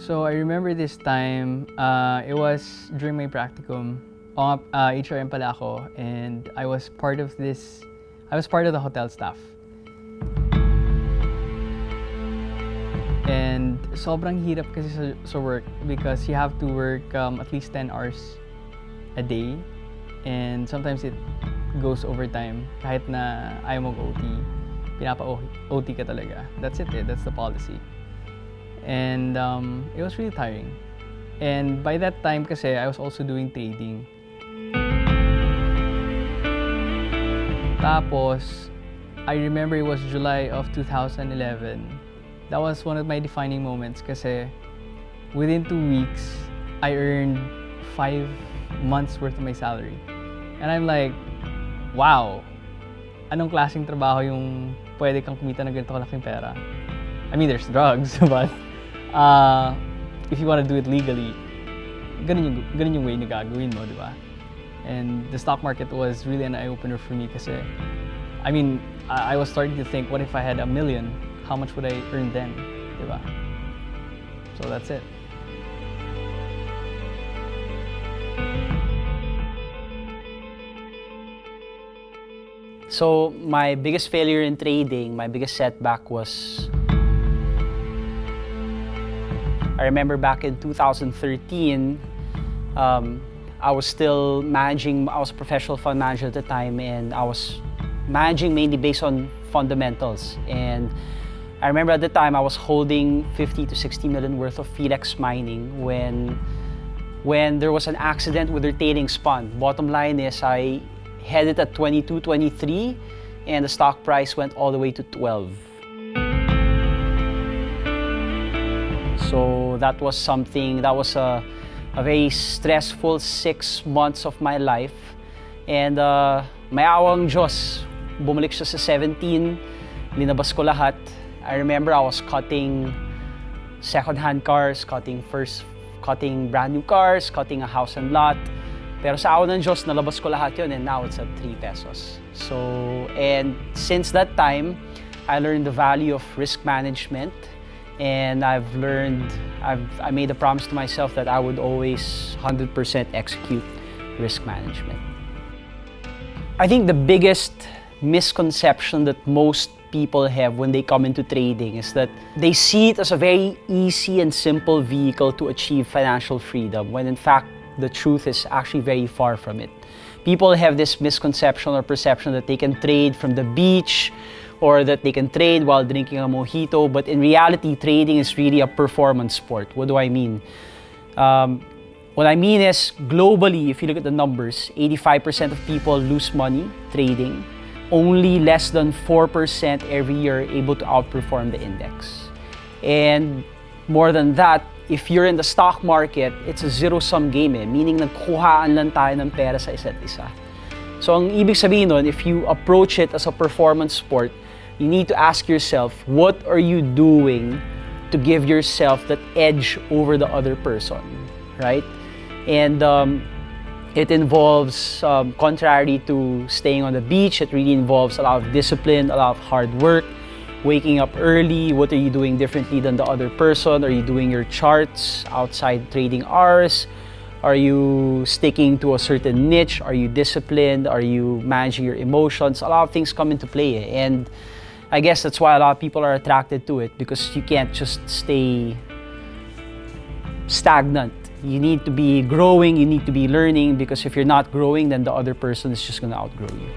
So I remember this time, it was during my practicum. HRM pala ako, and I was part of the hotel staff. And sobrang hirap kasi sa work because you have to work at least 10 hours a day, and sometimes it goes overtime. Kahit na ayaw mag-OT, pinapa-OT ka talaga. That's it, that's the policy. And it was really tiring. And by that time kasi, I was also doing trading. Tapos, I remember it was July of 2011. That was one of my defining moments kasi within 2 weeks, I earned 5 months worth of my salary. And I'm like, wow! Anong klaseng trabaho yung pwede kang kumita ng ganito kalaking pera? I mean, there's drugs, but if you want to do it legally, ganun yung way na gagawin mo, di ba? And the stock market was really an eye-opener for me kasi, I mean, I was starting to think, what if I had $1 million? How much would I earn then, di ba? So that's it. So my biggest failure in trading, my biggest setback was, I remember back in 2013, I was still managing, I was a professional fund manager at the time, and I was managing mainly based on fundamentals. And I remember at the time I was holding 50 to 60 million worth of Felix mining when there was an accident with their tailings pond. Bottom line is I had it at 22, 23, and the stock price went all the way to 12. So that was something, that was a very stressful 6 months of my life. And may awang Diyos, bumalik siya sa 17, linabas ko lahat. I remember I was cutting second-hand cars, cutting brand new cars, cutting a house and lot. Pero sa awa ng Diyos, nalabas ko lahat yun, and now it's at 3 pesos. So, and since that time, I learned the value of risk management. And I made a promise to myself that I would always 100% execute risk management. I think the biggest misconception that most people have when they come into trading is that they see it as a very easy and simple vehicle to achieve financial freedom, when in fact, the truth is actually very far from it. People have this misconception or perception that they can trade from the beach, or that they can trade while drinking a mojito, but in reality, trading is really a performance sport. What do I mean? What I mean is, globally, if you look at the numbers, 85% of people lose money trading. Only less than 4% every year are able to outperform the index. And more than that, if you're in the stock market, it's a zero-sum game, meaning nagkuhaan lang tayo ng pera sa isa't isa. So ang ibig sabihin nun, if you approach it as a performance sport, you need to ask yourself, what are you doing to give yourself that edge over the other person, right? And it involves, contrary to staying on the beach, it really involves a lot of discipline, a lot of hard work, waking up early. What are you doing differently than the other person? Are you doing your charts outside trading hours? Are you sticking to a certain niche? Are you disciplined? Are you managing your emotions? A lot of things come into play. And I guess that's why a lot of people are attracted to it, because you can't just stay stagnant. You need to be growing, you need to be learning, because if you're not growing, then the other person is just going to outgrow you.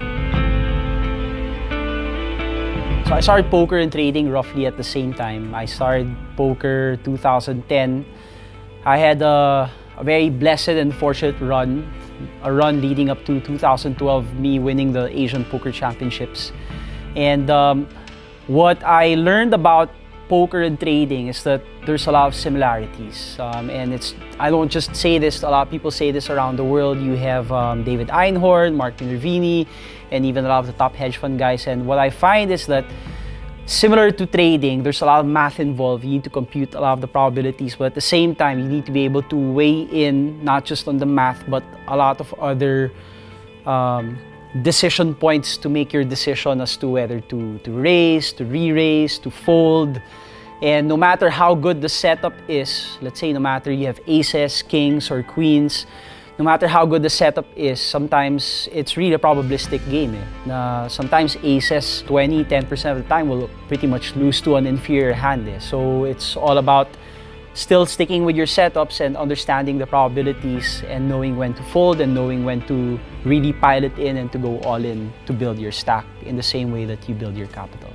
So I started poker and trading roughly at the same time. I started poker 2010. I had a very blessed and fortunate run, a run leading up to 2012, me winning the Asian Poker Championships. And what I learned about poker and trading is that there's a lot of similarities. And I don't just say this, a lot of people say this around the world. You have David Einhorn, Mark Minervini, and even a lot of the top hedge fund guys. And what I find is that similar to trading, there's a lot of math involved. You need to compute a lot of the probabilities, but at the same time, you need to be able to weigh in not just on the math, but a lot of other decision points to make your decision as to whether to raise, to re-raise, to fold. And no matter how good the setup is, let's say no matter you have aces, kings, or queens, no matter how good the setup is, sometimes it's really a probabilistic game. Na sometimes aces, 10% of the time will pretty much lose to an inferior hand. So it's all about still sticking with your setups and understanding the probabilities and knowing when to fold and knowing when to really pile it in and to go all in to build your stack in the same way that you build your capital.